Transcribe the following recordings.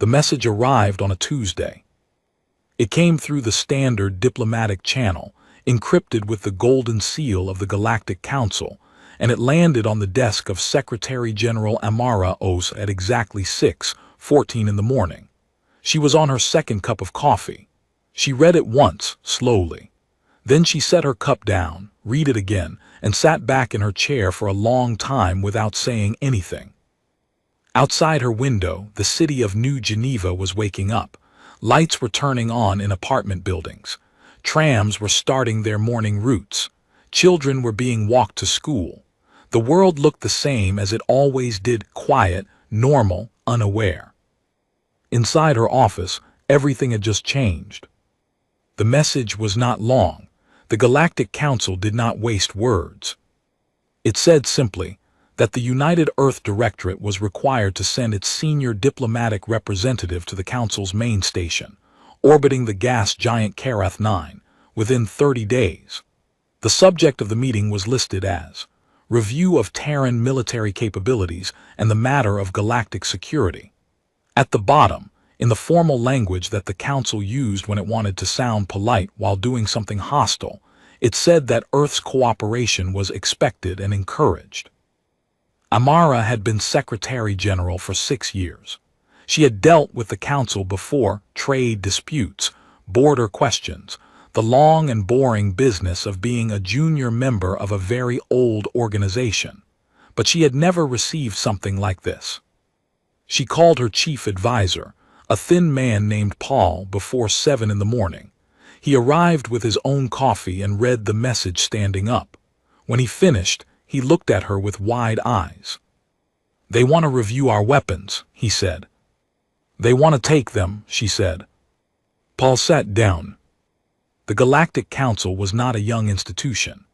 The message arrived on a Tuesday. It came through the standard diplomatic channel, encrypted with the golden seal of the Galactic Council, and it landed on the desk of Secretary-General Amara Os at exactly 6:14 in the morning. She was on her second cup of coffee. She read it once, slowly. Then she set her cup down, read it again, and sat back in her chair for a long time without saying anything. Outside her window, the city of New Geneva was waking up. Lights were turning on in apartment buildings. Trams were starting their morning routes. Children were being walked to school. The world looked the same as it always did, quiet, normal, unaware. Inside her office, everything had just changed. The message was not long. The Galactic Council did not waste words. It said simply that the United Earth Directorate was required to send its senior diplomatic representative to the Council's main station, orbiting the gas giant Karath 9, within 30 days. The subject of the meeting was listed as Review of Terran Military Capabilities and the Matter of Galactic Security. At the bottom, in the formal language that the Council used when it wanted to sound polite while doing something hostile, it said that Earth's cooperation was expected and encouraged. Amara had been Secretary General for 6 years. She had dealt with the Council before trade disputes, border questions, the long and boring business of being a junior member of a very old organization. But she had never received something like this. She called her chief advisor, a thin man named Paul, before 7 in the morning. He arrived with his own coffee and read the message standing up. When he finished, he looked at her with wide eyes. "They want to review our weapons," he said. "They want to take them," she said. Paul sat down. The Galactic Council was not a young institution.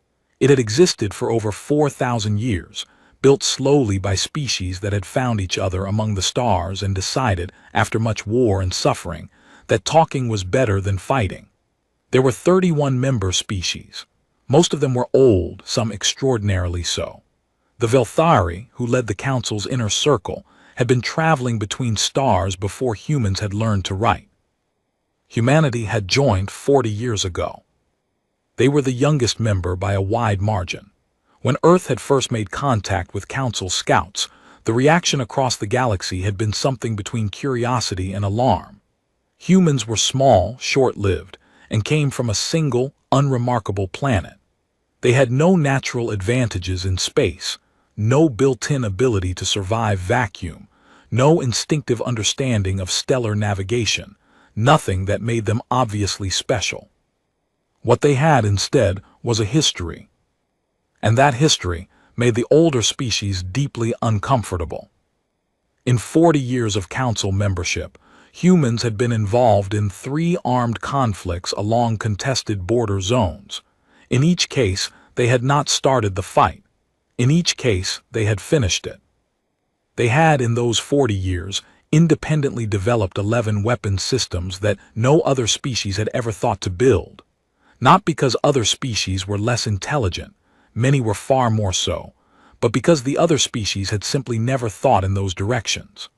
It had existed for over 4,000 years, built slowly by species that had found each other among the stars and decided, after much war and suffering, that talking was better than fighting. There were 31 member species. Most of them were old, some extraordinarily so. The Velthari, who led the Council's inner circle, had been traveling between stars before humans had learned to write. Humanity had joined 40 years ago. They were the youngest member by a wide margin. When Earth had first made contact with Council scouts, the reaction across the galaxy had been something between curiosity and alarm. Humans were small, short-lived, and came from a single, unremarkable planet. They had no natural advantages in space, no built-in ability to survive vacuum, no instinctive understanding of stellar navigation, nothing that made them obviously special. What they had instead was a history. And that history made the older species deeply uncomfortable. In 40 years of Council membership, humans had been involved in 3 armed conflicts along contested border zones. In each case, they had not started the fight. In each case, they had finished it. They had, in those 40 years, independently developed 11 weapon systems that no other species had ever thought to build. Not because other species were less intelligent, many were far more so, but because the other species had simply never thought in those directions.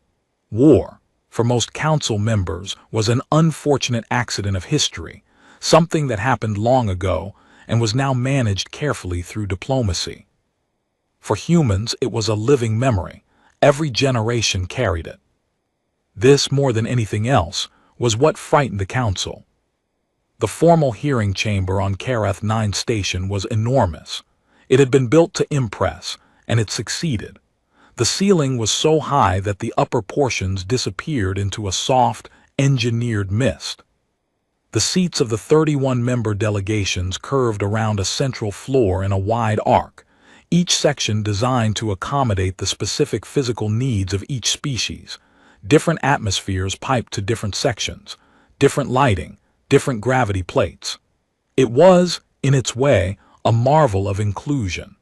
War, for most Council members, was an unfortunate accident of history, something that happened long ago and was now managed carefully through diplomacy. For humans, it was a living memory. Every generation carried it. This, more than anything else, was what frightened the Council. The formal hearing chamber on Karath 9 station was enormous. It had been built to impress, and it succeeded. The ceiling was so high that the upper portions disappeared into a soft, engineered mist. The seats of the 31-member delegations curved around a central floor in a wide arc, each section designed to accommodate the specific physical needs of each species. Different atmospheres piped to different sections, different lighting, different gravity plates. It was, in its way, a marvel of inclusion.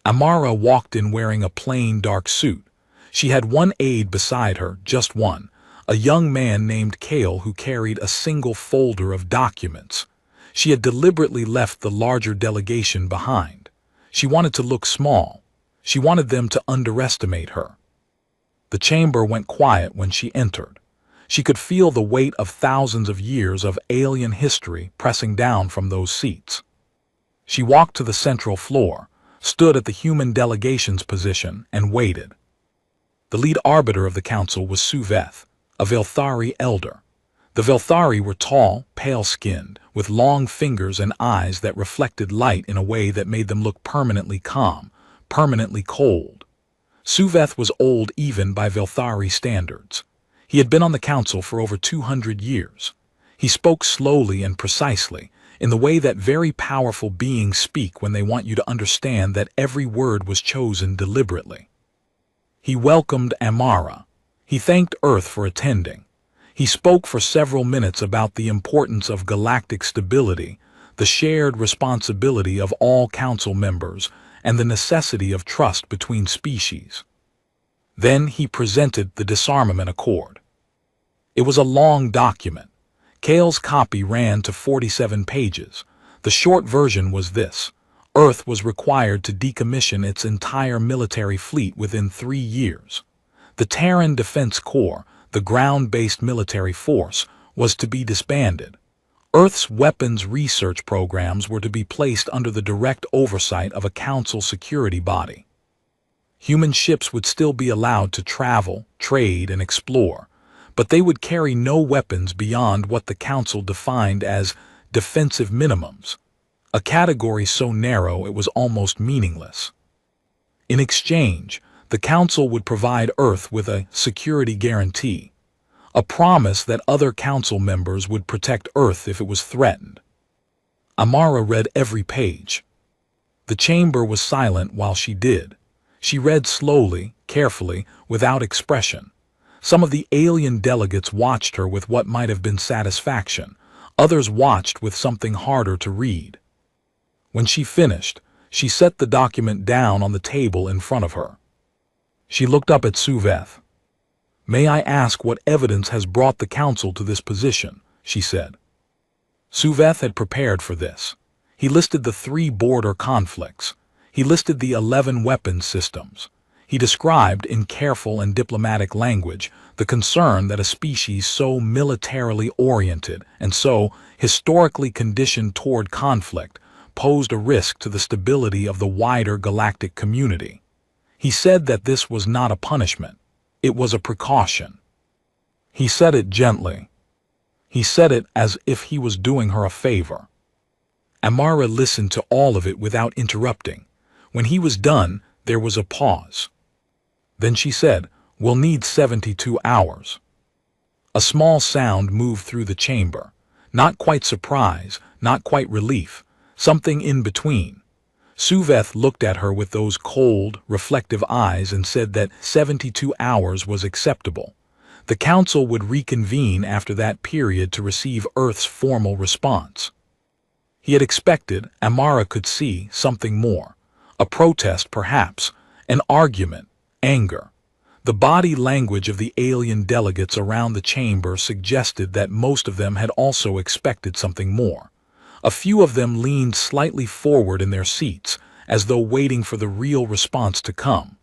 Amara walked in wearing a plain dark suit. She had one aide beside her, just one, a young man named Kale who carried a single folder of documents. She had deliberately left the larger delegation behind. She wanted to look small. She wanted them to underestimate her. The chamber went quiet when she entered. She could feel the weight of thousands of years of alien history pressing down from those seats. She walked to the central floor, stood at the human delegation's position, and waited. The lead arbiter of the council was Suveth, a Velthari elder. The Velthari were tall, pale-skinned, with long fingers and eyes that reflected light in a way that made them look permanently calm, permanently cold. Suveth was old even by Velthari standards. He had been on the council for over 200 years. He spoke slowly and precisely, in the way that very powerful beings speak when they want you to understand that every word was chosen deliberately. He welcomed Amara. He thanked Earth for attending. He spoke for several minutes about the importance of galactic stability, the shared responsibility of all council members, and the necessity of trust between species. Then he presented the Disarmament Accord. It was a long document. Kale's copy ran to 47 pages. The short version was this: Earth was required to decommission its entire military fleet within 3 years. The Terran Defense Corps, the ground-based military force, was to be disbanded. Earth's weapons research programs were to be placed under the direct oversight of a council security body. Human ships would still be allowed to travel, trade, and explore, but they would carry no weapons beyond what the council defined as defensive minimums, a category so narrow it was almost meaningless. In exchange, the council would provide Earth with a security guarantee, a promise that other council members would protect Earth if it was threatened. Amara read every page. The chamber was silent while she did. She read slowly, carefully, without expression. Some of the alien delegates watched her with what might have been satisfaction. Others watched with something harder to read. When she finished, she set the document down on the table in front of her. She looked up at Suveth. "May I ask what evidence has brought the council to this position?" she said. Suveth had prepared for this. He listed the 3 border conflicts. He listed the 11 weapons systems. He described, in careful and diplomatic language, the concern that a species so militarily oriented and so historically conditioned toward conflict posed a risk to the stability of the wider galactic community. He said that this was not a punishment. It was a precaution. He said it gently. He said it as if he was doing her a favor. Amara listened to all of it without interrupting. When he was done, there was a pause. Then she said, "We'll need 72 hours." A small sound moved through the chamber. Not quite surprise, not quite relief, something in between. Suveth looked at her with those cold, reflective eyes and said that 72 hours was acceptable. The council would reconvene after that period to receive Earth's formal response. He had expected, Amara could see, something more. A protest, perhaps, an argument, anger. The body language of the alien delegates around the chamber suggested that most of them had also expected something more. A few of them leaned slightly forward in their seats, as though waiting for the real response to come.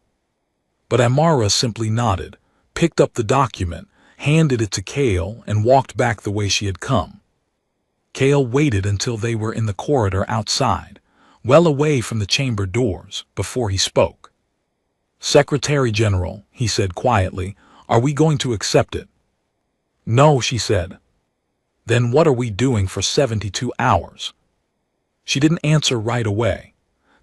But Amara simply nodded, picked up the document, handed it to Kale, and walked back the way she had come. Kale waited until they were in the corridor outside, well away from the chamber doors, before he spoke. "Secretary General," he said quietly, "are we going to accept it?" "No," she said. "Then what are we doing for 72 hours? She didn't answer right away.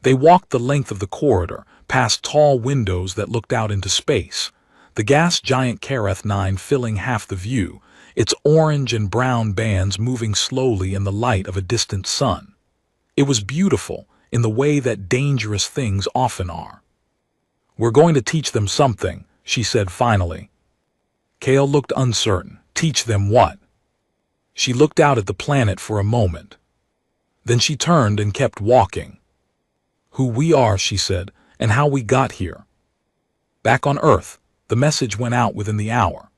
They walked the length of the corridor, past tall windows that looked out into space, the gas giant Kareth 9 filling half the view, its orange and brown bands moving slowly in the light of a distant sun. It was beautiful in the way that dangerous things often are. "We're going to teach them something," she said finally. Kale looked uncertain. Teach them what? She looked out at the planet for a moment. Then she turned and kept walking. "Who we are," she said, "and how we got here." Back on Earth, the message went out within the hour.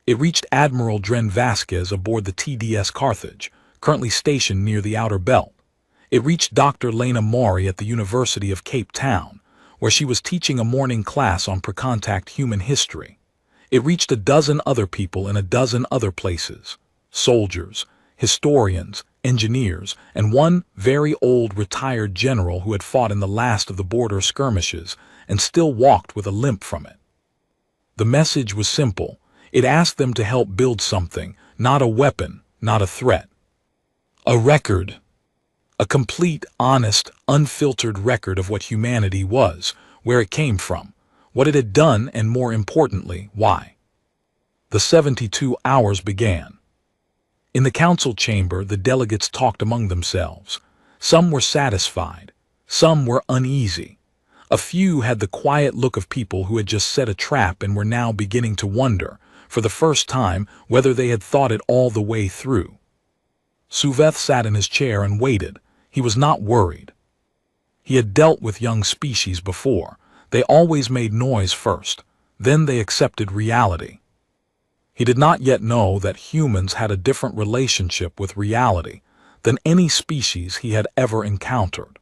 It reached Admiral Dren Vasquez aboard the TDS Carthage, currently stationed near the Outer Belt. It reached Dr. Lena Maury at the University of Cape Town, where she was teaching a morning class on pre-contact human history. It reached a dozen other people in a dozen other places. Soldiers, historians, engineers, and one very old retired general who had fought in the last of the border skirmishes and still walked with a limp from it. The message was simple. It asked them to help build something, not a weapon, not a threat. A record. A complete, honest, unfiltered record of what humanity was, where it came from, what it had done, and more importantly, why. The 72 hours began. In the council chamber, the delegates talked among themselves. Some were satisfied. Some were uneasy. A few had the quiet look of people who had just set a trap and were now beginning to wonder, for the first time, whether they had thought it all the way through. Suveth sat in his chair and waited. He was not worried. He had dealt with young species before. They always made noise first. Then they accepted reality. He did not yet know that humans had a different relationship with reality than any species he had ever encountered.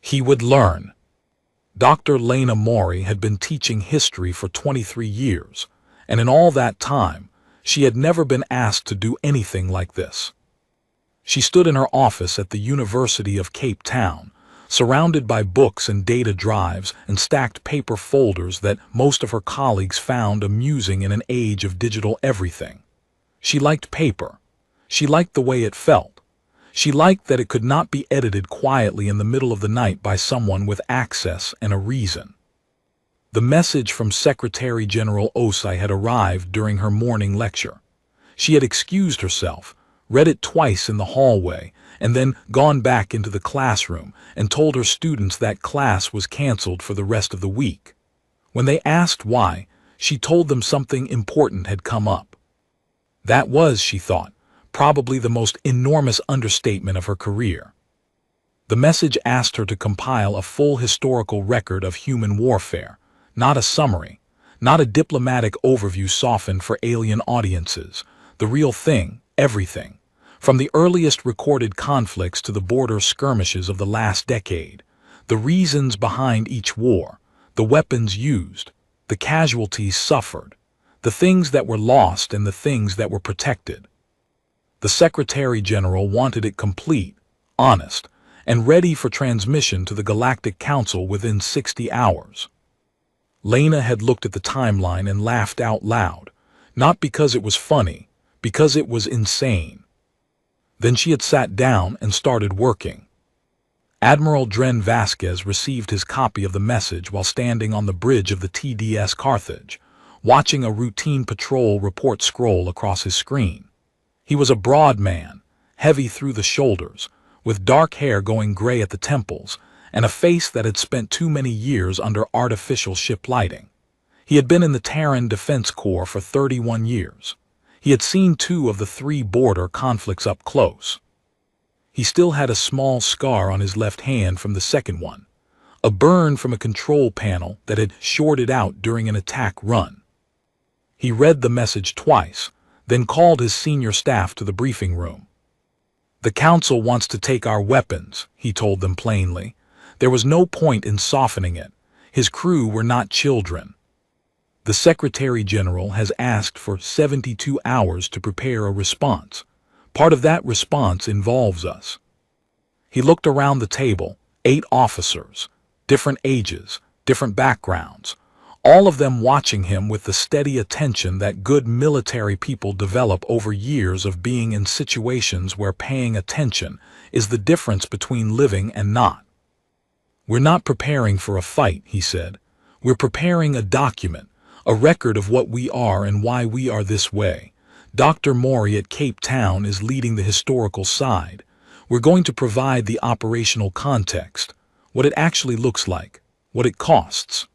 He would learn. Dr. Lena Mori had been teaching history for 23 years, and in all that time, she had never been asked to do anything like this. She stood in her office at the University of Cape Town, surrounded by books and data drives and stacked paper folders that most of her colleagues found amusing in an age of digital everything. She liked paper. She liked the way it felt. She liked that it could not be edited quietly in the middle of the night by someone with access and a reason. The message from Secretary General Osai had arrived during her morning lecture. She had excused herself, read it twice in the hallway, and then gone back into the classroom and told her students that class was canceled for the rest of the week. When they asked why, she told them something important had come up. That was, she thought, probably the most enormous understatement of her career. The message asked her to compile a full historical record of human warfare, not a summary, not a diplomatic overview softened for alien audiences, the real thing, everything. From the earliest recorded conflicts to the border skirmishes of the last decade, the reasons behind each war, the weapons used, the casualties suffered, the things that were lost and the things that were protected. The Secretary General wanted it complete, honest, and ready for transmission to the Galactic Council within 60 hours. Lena had looked at the timeline and laughed out loud, not because it was funny, because it was insane. Then she had sat down and started working. Admiral Dren Vasquez received his copy of the message while standing on the bridge of the TDS Carthage, watching a routine patrol report scroll across his screen. He was a broad man, heavy through the shoulders, with dark hair going gray at the temples, and a face that had spent too many years under artificial ship lighting. He had been in the Terran Defense Corps for 31 years. He had seen 2 of the 3 border conflicts up close. He still had a small scar on his left hand from the second one, a burn from a control panel that had shorted out during an attack run. He read the message twice, then called his senior staff to the briefing room. "The Council wants to take our weapons," he told them plainly. There was no point in softening it. His crew were not children. The Secretary General has asked for 72 hours to prepare a response. Part of that response involves us. He looked around the table, 8 officers, different ages, different backgrounds, all of them watching him with the steady attention that good military people develop over years of being in situations where paying attention is the difference between living and not. "We're not preparing for a fight," he said. "We're preparing a document, a record of what we are and why we are this way. Dr. Mori at Cape Town is leading the historical side. We're going to provide the operational context, what it actually looks like, what it costs,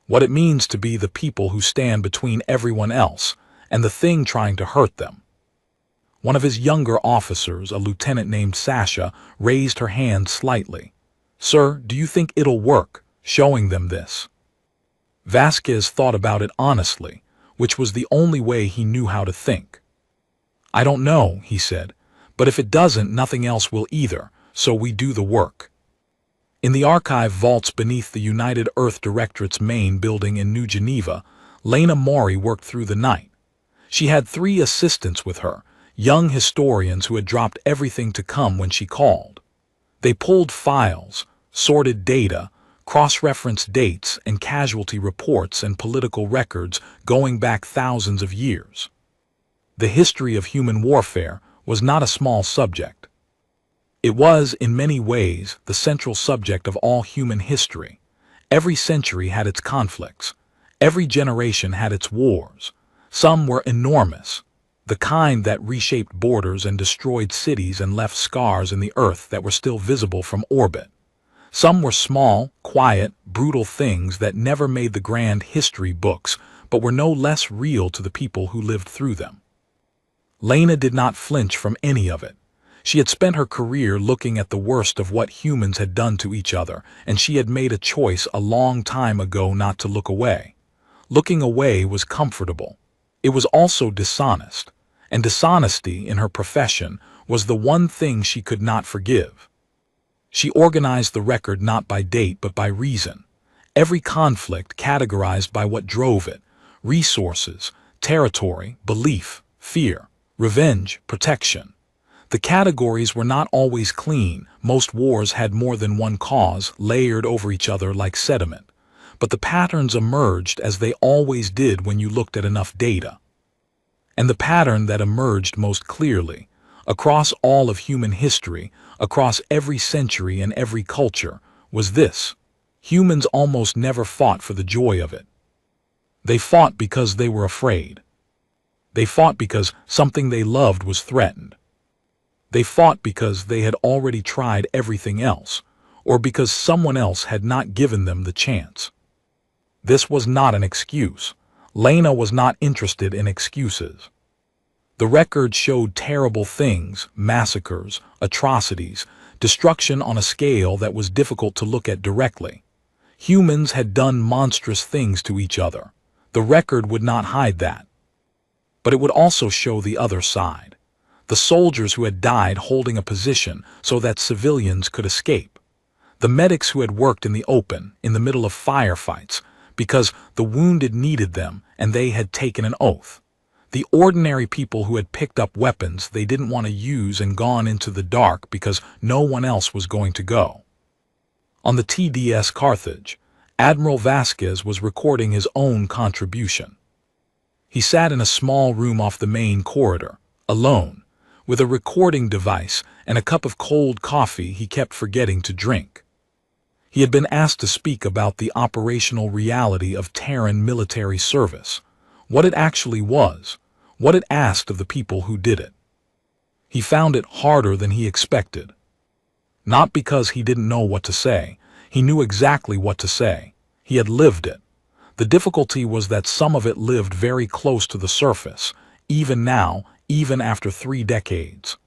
what it means to be the people who stand between everyone else and the thing trying to hurt them." One of his younger officers, a lieutenant named Sasha, raised her hand slightly. "Sir, do you think it'll work, showing them this?" Vasquez thought about it honestly, which was the only way he knew how to think. "I don't know," he said, "but if it doesn't, nothing else will either, so we do the work." In the archive vaults beneath the United Earth Directorate's main building in New Geneva, Lena Mori worked through the night. She had 3 assistants with her, young historians who had dropped everything to come when she called. They pulled files, sorted data, cross-referenced dates and casualty reports and political records going back thousands of years. The history of human warfare was not a small subject. It was, in many ways, the central subject of all human history. Every century had its conflicts. Every generation had its wars. Some were enormous, the kind that reshaped borders and destroyed cities and left scars in the earth that were still visible from orbit. Some were small, quiet, brutal things that never made the grand history books, but were no less real to the people who lived through them. Lena did not flinch from any of it. She had spent her career looking at the worst of what humans had done to each other, and she had made a choice a long time ago not to look away. Looking away was comfortable. It was also dishonest, and dishonesty in her profession was the one thing she could not forgive. She organized the record not by date but by reason. Every conflict categorized by what drove it: resources, territory, belief, fear, revenge, protection. The categories were not always clean. Most wars had more than one cause, layered over each other like sediment. But the patterns emerged as they always did when you looked at enough data. And the pattern that emerged most clearly, across all of human history, across every century and every culture, was this: humans almost never fought for the joy of it. They fought because they were afraid. They fought because something they loved was threatened. They fought because they had already tried everything else, or because someone else had not given them the chance. This was not an excuse. Lena was not interested in excuses. The record showed terrible things: massacres, atrocities, destruction on a scale that was difficult to look at directly. Humans had done monstrous things to each other. The record would not hide that. But it would also show the other side. The soldiers who had died holding a position so that civilians could escape. The medics who had worked in the open, in the middle of firefights, because the wounded needed them and they had taken an oath. The ordinary people who had picked up weapons they didn't want to use and gone into the dark because no one else was going to go. On the TDS Carthage, Admiral Vasquez was recording his own contribution. He sat in a small room off the main corridor, alone, with a recording device and a cup of cold coffee he kept forgetting to drink. He had been asked to speak about the operational reality of Terran military service, what it actually was, what it asked of the people who did it. He found it harder than he expected. Not because he didn't know what to say. He knew exactly what to say. He had lived it. The difficulty was that some of it lived very close to the surface, even now, even after 3 decades.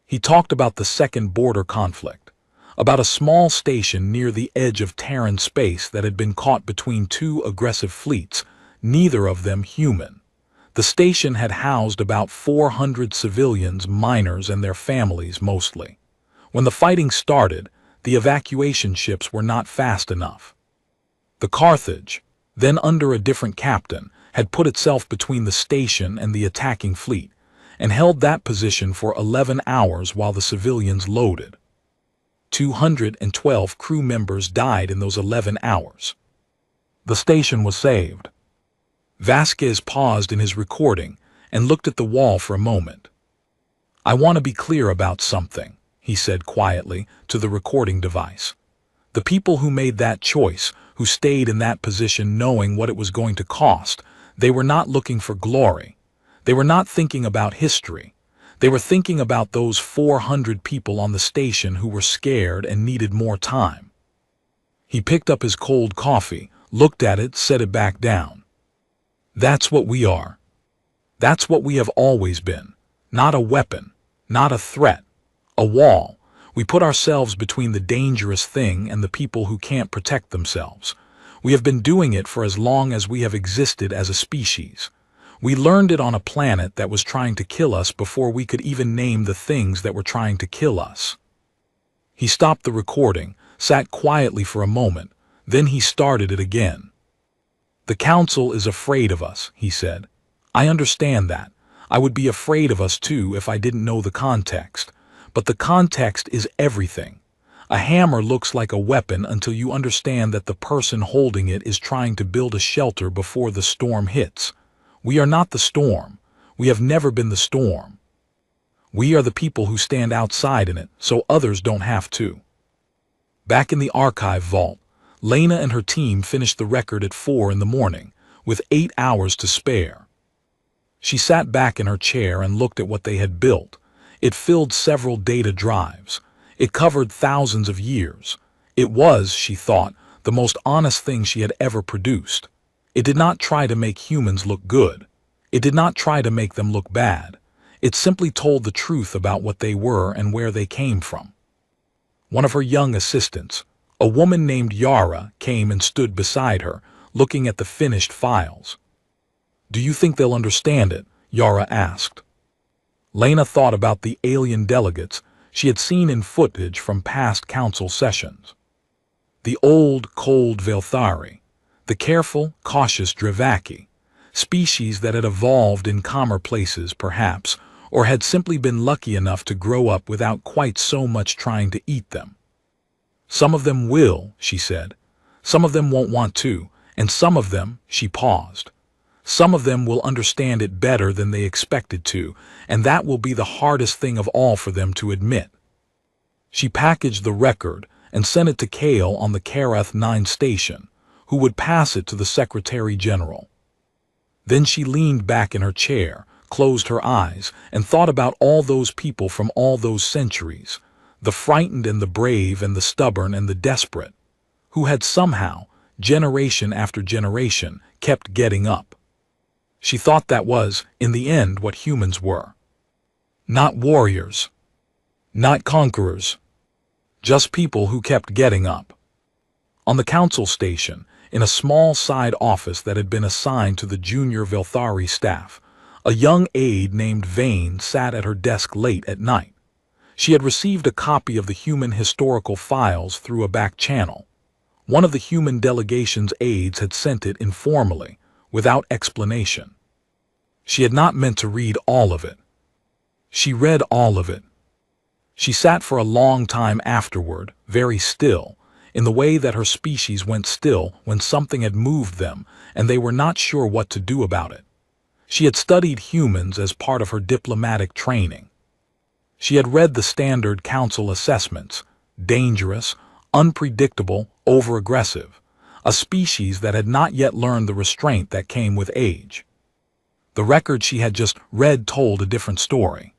He talked about the second border conflict, about a small station near the edge of Terran space that had been caught between 2 aggressive fleets, neither of them human. The station had housed about 400 civilians, miners and their families mostly. When the fighting started, the evacuation ships were not fast enough. The Carthage, then under a different captain, had put itself between the station and the attacking fleet, and held that position for 11 hours while the civilians loaded. 212 crew members died in those 11 hours. The station was saved. Vasquez paused in his recording and looked at the wall for a moment. "I want to be clear about something," he said quietly to the recording device. "The people who made that choice, who stayed in that position knowing what it was going to cost, they were not looking for glory. They were not thinking about history. They were thinking about those 400 people on the station who were scared and needed more time." He picked up his cold coffee, looked at it, set it back down. "That's what we are. That's what we have always been. Not a weapon, not a threat, a wall. We put ourselves between the dangerous thing and the people who can't protect themselves. We have been doing it for as long as we have existed as a species. We learned it on a planet that was trying to kill us before we could even name the things that were trying to kill us." He stopped the recording, sat quietly for a moment, then he started it again. "The Council is afraid of us," he said. "I understand that. I would be afraid of us too if I didn't know the context. But the context is everything. A hammer looks like a weapon until you understand that the person holding it is trying to build a shelter before the storm hits. We are not the storm. We have never been the storm. We are the people who stand outside in it, so others don't have to." Back in the archive vault, Lena and her team finished the record at 4 in the morning, with 8 hours to spare. She sat back in her chair and looked at what they had built. It filled several data drives. It covered thousands of years. It was, she thought, the most honest thing she had ever produced. It did not try to make humans look good. It did not try to make them look bad. It simply told the truth about what they were and where they came from. One of her young assistants, a woman named Yara, came and stood beside her, looking at the finished files. "Do you think they'll understand it?" Yara asked. Lena thought about the alien delegates she had seen in footage from past council sessions. The old, cold Velthari, the careful, cautious Dravaki, species that had evolved in calmer places, perhaps, or had simply been lucky enough to grow up without quite so much trying to eat them. "Some of them will," she said. "Some of them won't want to, and some of them," she paused, "some of them will understand it better than they expected to, and that will be the hardest thing of all for them to admit." She packaged the record and sent it to Kale on the Karath 9 station, who would pass it to the Secretary General. Then she leaned back in her chair, closed her eyes, and thought about all those people from all those centuries, the frightened and the brave and the stubborn and the desperate, who had somehow, generation after generation, kept getting up. She thought that was, in the end, what humans were. Not warriors. Not conquerors. Just people who kept getting up. On the council station, in a small side office that had been assigned to the junior Velthari staff, a young aide named Vane sat at her desk late at night. She had received a copy of the human historical files through a back channel. One of the human delegation's aides had sent it informally, without explanation. She had not meant to read all of it. She read all of it. She sat for a long time afterward, very still, in the way that her species went still when something had moved them and they were not sure what to do about it. She had studied humans as part of her diplomatic training. She had read the standard council assessments: dangerous, unpredictable, over-aggressive, a species that had not yet learned the restraint that came with age. The record she had just read told a different story.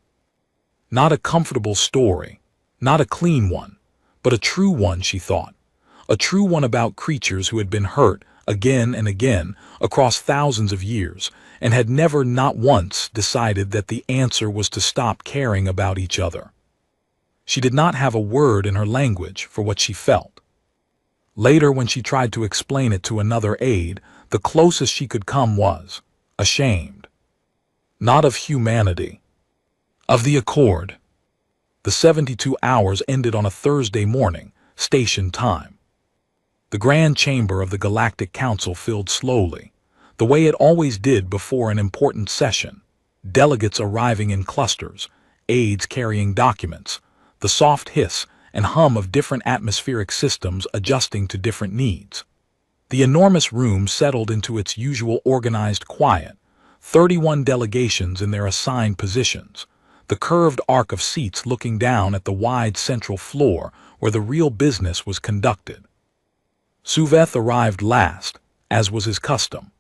Not a comfortable story, not a clean one, but a true one, she thought. A true one about creatures who had been hurt again and again across thousands of years and had never, not once, decided that the answer was to stop caring about each other. She did not have a word in her language for what she felt. Later, when she tried to explain it to another aide, the closest she could come was ashamed. Not of humanity. Of the Accord. The 72 hours ended on a Thursday morning, station time. The grand chamber of the Galactic Council filled slowly, the way it always did before an important session, delegates arriving in clusters, aides carrying documents, the soft hiss and hum of different atmospheric systems adjusting to different needs. The enormous room settled into its usual organized quiet, 31 delegations in their assigned positions, the curved arc of seats looking down at the wide central floor where the real business was conducted. Suveth arrived last, as was his custom.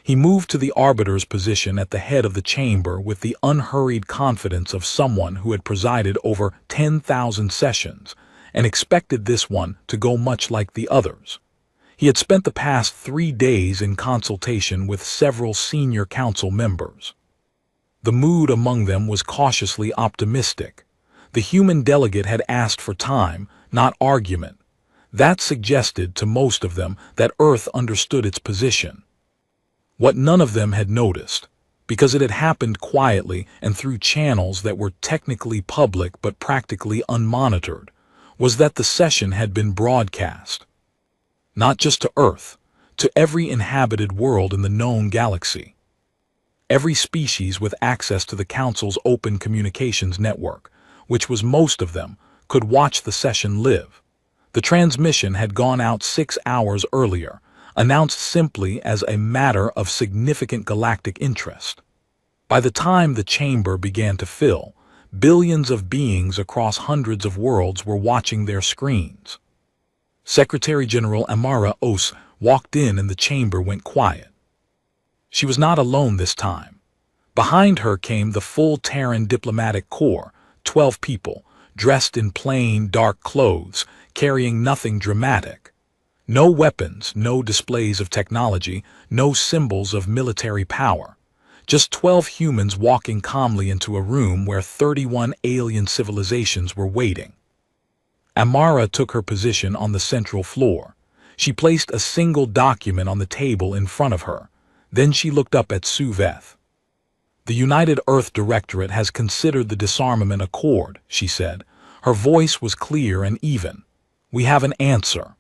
He moved to the arbiter's position at the head of the chamber with the unhurried confidence of someone who had presided over 10,000 sessions and expected this one to go much like the others. He had spent the past 3 days in consultation with several senior council members. The mood among them was cautiously optimistic. The human delegate had asked for time, not argument. That suggested to most of them that Earth understood its position. What none of them had noticed, because it had happened quietly and through channels that were technically public but practically unmonitored, was that the session had been broadcast. Not just to Earth, to every inhabited world in the known galaxy. Every species with access to the Council's open communications network, which was most of them, could watch the session live. The transmission had gone out 6 hours earlier, announced simply as a matter of significant galactic interest. By the time the chamber began to fill, billions of beings across hundreds of worlds were watching their screens. Secretary General Amara Os walked in and the chamber went quiet. She was not alone this time. Behind her came the full Terran diplomatic corps, 12 people, dressed in plain, dark clothes, carrying nothing dramatic. No weapons, no displays of technology, no symbols of military power. Just 12 humans walking calmly into a room where 31 alien civilizations were waiting. Amara took her position on the central floor. She placed a single document on the table in front of her. Then she looked up at Suveth. "The United Earth Directorate has considered the disarmament accord," she said. Her voice was clear and even. "We have an answer."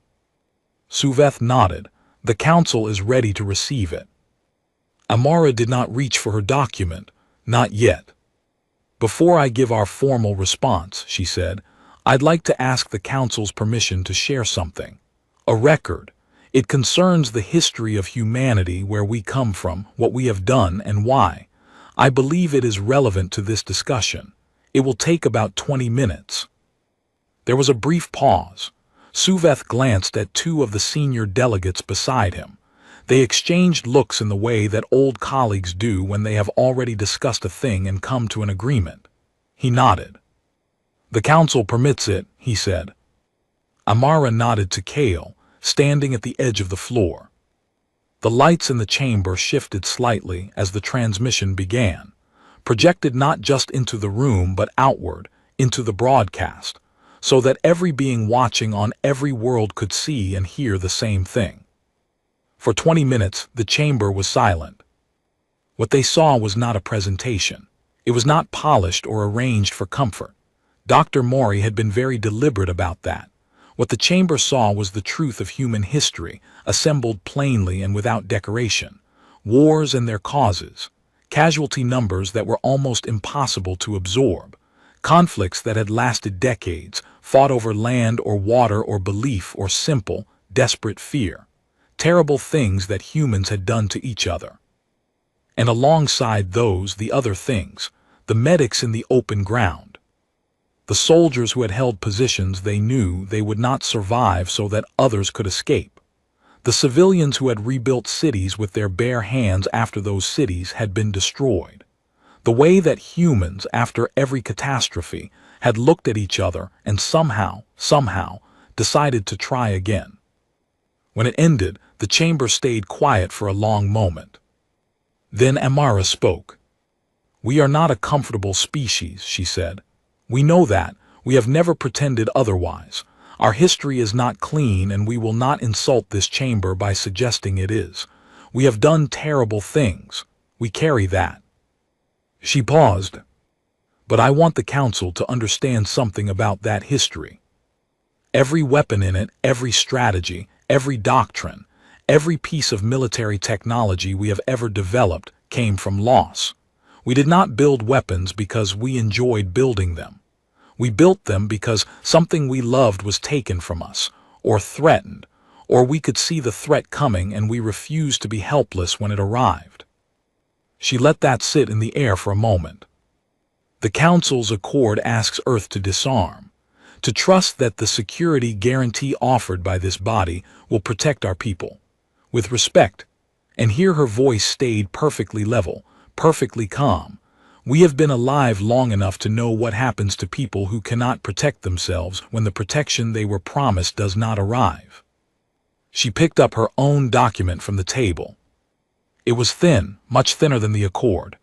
Suveth nodded. "The Council is ready to receive it." Amara did not reach for her document. "Not yet. Before I give our formal response," she said, "I'd like to ask the Council's permission to share something. A record. It concerns the history of humanity, where we come from, what we have done, and why. I believe it is relevant to this discussion. It will take about 20 minutes. There was a brief pause. Suveth glanced at 2 of the senior delegates beside him. They exchanged looks in the way that old colleagues do when they have already discussed a thing and come to an agreement. He nodded. "The Council permits it," he said. Amara nodded to Kale, standing at the edge of the floor. The lights in the chamber shifted slightly as the transmission began, projected not just into the room but outward, into the broadcast, so that every being watching on every world could see and hear the same thing. For 20 minutes, the chamber was silent. What they saw was not a presentation. It was not polished or arranged for comfort. Dr. Mori had been very deliberate about that. What the chamber saw was the truth of human history, assembled plainly and without decoration. Wars and their causes. Casualty numbers that were almost impossible to absorb. Conflicts that had lasted decades, fought over land or water or belief or simple, desperate fear. Terrible things that humans had done to each other. And alongside those, the other things, the medics in the open ground. The soldiers who had held positions they knew they would not survive so that others could escape. The civilians who had rebuilt cities with their bare hands after those cities had been destroyed. The way that humans, after every catastrophe, had looked at each other and somehow, decided to try again. When it ended, the chamber stayed quiet for a long moment. Then Amara spoke. "We are not a comfortable species," she said. "We know that. We have never pretended otherwise. Our history is not clean, and we will not insult this chamber by suggesting it is. We have done terrible things. We carry that." She paused. "But I want the Council to understand something about that history. Every weapon in it, every strategy, every doctrine, every piece of military technology we have ever developed came from loss. We did not build weapons because we enjoyed building them. We built them because something we loved was taken from us, or threatened, or we could see the threat coming and we refused to be helpless when it arrived." She let that sit in the air for a moment. "The Council's accord asks Earth to disarm, to trust that the security guarantee offered by this body will protect our people. With respect," and here her voice stayed perfectly level, perfectly calm, "we have been alive long enough to know what happens to people who cannot protect themselves when the protection they were promised does not arrive." She picked up her own document from the table. It was thin, much thinner than the accord.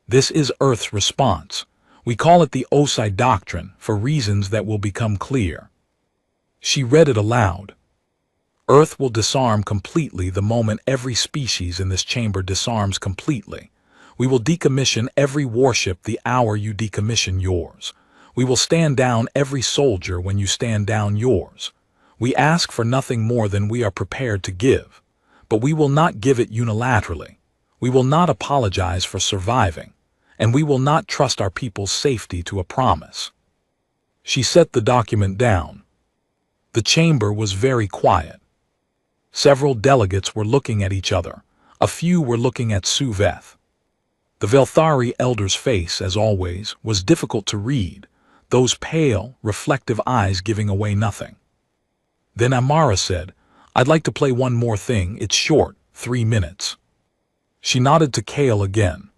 "This is Earth's response. We call it the OSI Doctrine for reasons that will become clear." She read it aloud. "Earth will disarm completely the moment every species in this chamber disarms completely. We will decommission every warship the hour you decommission yours. We will stand down every soldier when you stand down yours. We ask for nothing more than we are prepared to give. but we will not give it unilaterally. We will not apologize for surviving, and we will not trust our people's safety to a promise." She set the document down. The chamber was very quiet. Several delegates were looking at each other. A few were looking at Suveth. The Velthari elder's face, as always, was difficult to read, those pale, reflective eyes giving away nothing. Then Amara said, "I'd like to play one more thing. It's short, 3 minutes." She nodded to Kale again.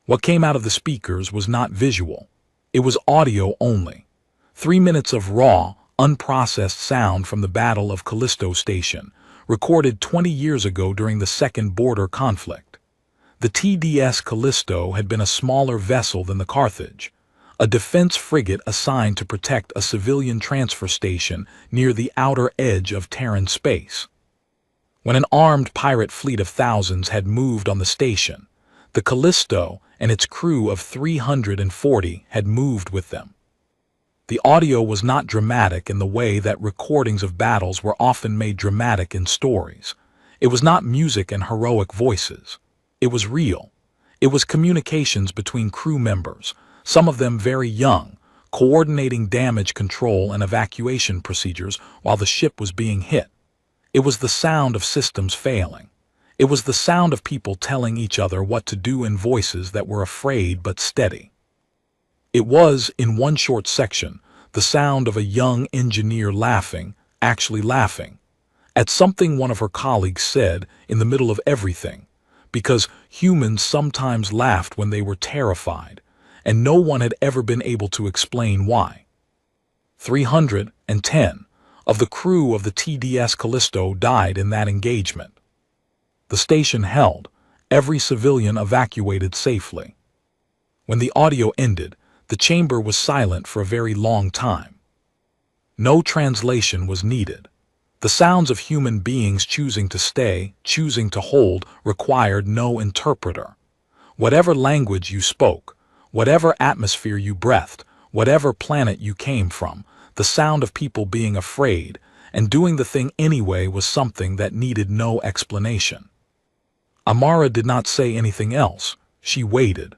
What came out of the speakers was not visual. It was audio only. 3 minutes of raw, unprocessed sound from the Battle of Callisto Station, recorded 20 years ago during the Second Border Conflict. The TDS Callisto had been a smaller vessel than the Carthage, a defense frigate assigned to protect a civilian transfer station near the outer edge of Terran space. When an armed pirate fleet of thousands had moved on the station, the Callisto and its crew of 340 had moved with them. The audio was not dramatic in the way that recordings of battles were often made dramatic in stories. It was not music and heroic voices. It was real. It was communications between crew members, some of them very young, coordinating damage control and evacuation procedures while the ship was being hit. It was the sound of systems failing. It was the sound of people telling each other what to do in voices that were afraid but steady. It was, in one short section, the sound of a young engineer laughing, actually laughing, at something one of her colleagues said in the middle of everything, because humans sometimes laughed when they were terrified, and no one had ever been able to explain why. 310 of the crew of the TDS Callisto died in that engagement. The station held, every civilian evacuated safely. When the audio ended, the chamber was silent for a very long time. No translation was needed. The sounds of human beings choosing to stay, choosing to hold, required no interpreter. Whatever language you spoke, whatever atmosphere you breathed, whatever planet you came from, the sound of people being afraid and doing the thing anyway was something that needed no explanation. Amara did not say anything else. She waited.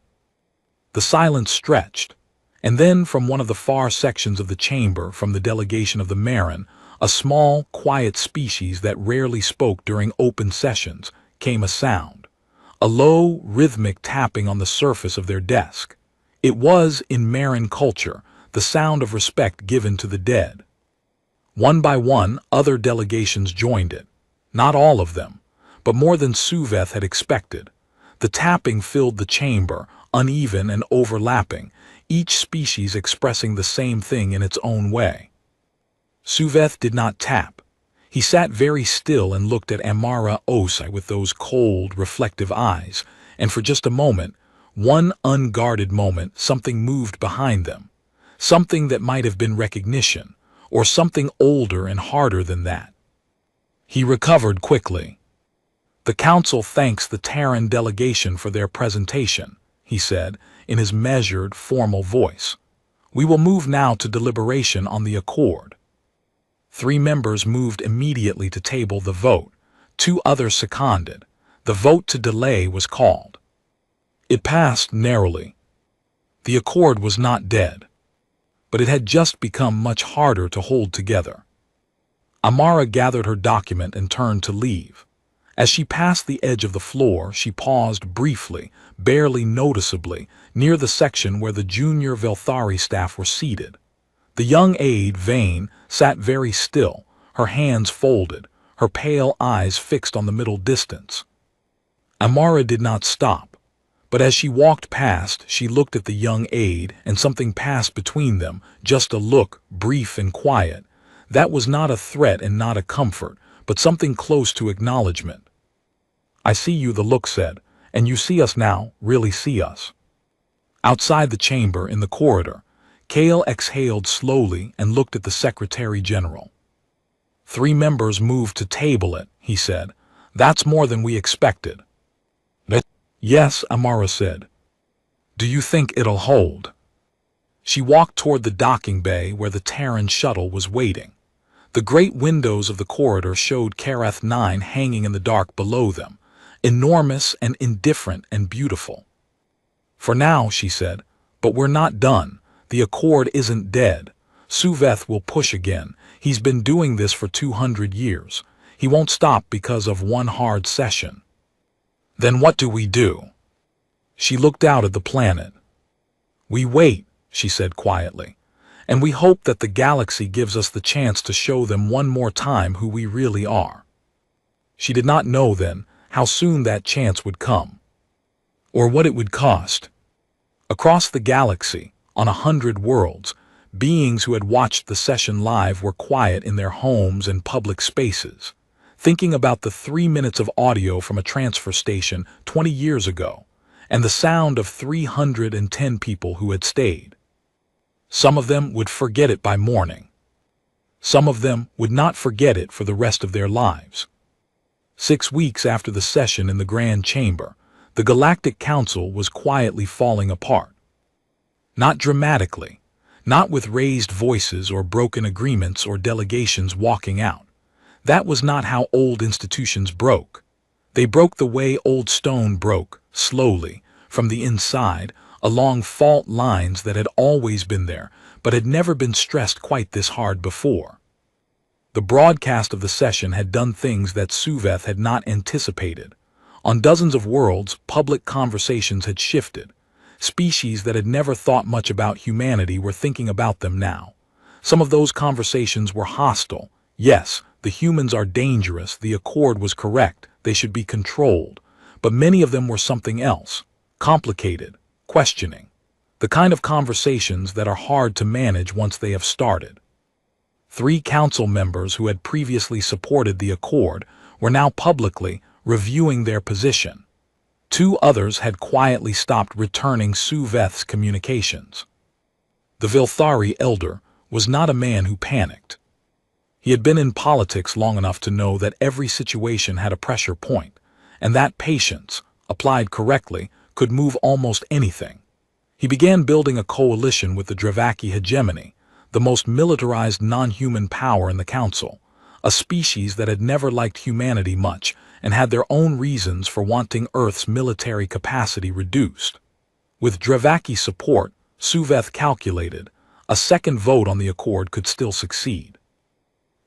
The silence stretched, and then from one of the far sections of the chamber, from the delegation of the Marin, a small, quiet species that rarely spoke during open sessions, came a sound. A low, rhythmic tapping on the surface of their desk. It was, in Marin culture, the sound of respect given to the dead. One by one, other delegations joined it. Not all of them, but more than Suveth had expected. The tapping filled the chamber, uneven and overlapping, each species expressing the same thing in its own way. Suveth did not tap. He sat very still and looked at Amara Osai with those cold, reflective eyes, and for just a moment, one unguarded moment, something moved behind them. Something that might have been recognition, or something older and harder than that. He recovered quickly. "The Council thanks the Terran delegation for their presentation," he said, in his measured, formal voice. "We will move now to deliberation on the accord." 3 members moved immediately to table the vote. 2 others seconded. The vote to delay was called. It passed narrowly. The accord was not dead, but it had just become much harder to hold together. Amara gathered her document and turned to leave. As she passed the edge of the floor, she paused briefly, barely noticeably, near the section where the junior Velthari staff were seated. The young aide, Vane, sat very still, her hands folded, her pale eyes fixed on the middle distance. Amara did not stop, but as she walked past, she looked at the young aide, and something passed between them, just a look, brief and quiet. That was not a threat and not a comfort, but something close to acknowledgement. "I see you," the look said, "and you see us now, really see us." Outside the chamber, in the corridor, Kale exhaled slowly and looked at the Secretary General. 3 members moved to table it, he said. "That's more than we expected." "Yes," Amara said. "Do you think it'll hold?" She walked toward the docking bay where the Terran shuttle was waiting. The great windows of the corridor showed Karath 9 hanging in the dark below them, enormous and indifferent and beautiful. "For now," she said, "but we're not done. The Accord isn't dead. Suveth will push again. He's been doing this for 200 years. He won't stop because of one hard session." "Then what do we do?" She looked out at the planet. "We wait," she said quietly, "and we hope that the galaxy gives us the chance to show them one more time who we really are." She did not know then how soon that chance would come, or what it would cost. Across the galaxy, on 100 worlds, beings who had watched the session live were quiet in their homes and public spaces, thinking about the 3 minutes of audio from a transfer station 20 years ago, and the sound of 310 people who had stayed. Some of them would forget it by morning. Some of them would not forget it for the rest of their lives. 6 weeks after the session in the Grand Chamber, the Galactic Council was quietly falling apart. Not dramatically, not with raised voices or broken agreements or delegations walking out. That was not how old institutions broke. They broke the way old stone broke, slowly, from the inside, along fault lines that had always been there, but had never been stressed quite this hard before. The broadcast of the session had done things that Suveth had not anticipated. On dozens of worlds, public conversations had shifted. Species that had never thought much about humanity were thinking about them now. Some of those conversations were hostile. Yes, the humans are dangerous, the Accord was correct, they should be controlled. But many of them were something else, complicated, questioning. The kind of conversations that are hard to manage once they have started. 3 council members who had previously supported the Accord were now publicly reviewing their position. 2 others had quietly stopped returning Suveth's communications. The Vilthari elder was not a man who panicked. He had been in politics long enough to know that every situation had a pressure point, and that patience, applied correctly, could move almost anything. He began building a coalition with the Dravaki hegemony, the most militarized non-human power in the Council, a species that had never liked humanity much and had their own reasons for wanting Earth's military capacity reduced. With Dravaki support, Suveth calculated, a second vote on the Accord could still succeed.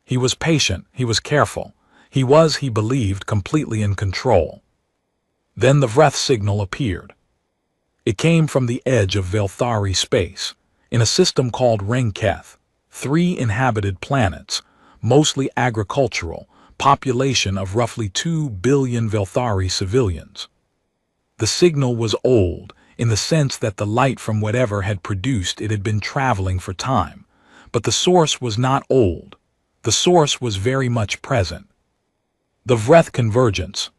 He was patient, he was careful, he was, he believed, completely in control. Then the Vreth signal appeared. It came from the edge of Velthari space, in a system called Renketh, 3 inhabited planets, mostly agricultural, population of roughly 2 billion Velthari civilians. The signal was old, in the sense that the light from whatever had produced it had been traveling for time, but the source was not old. The source was very much present. The Vreth convergence.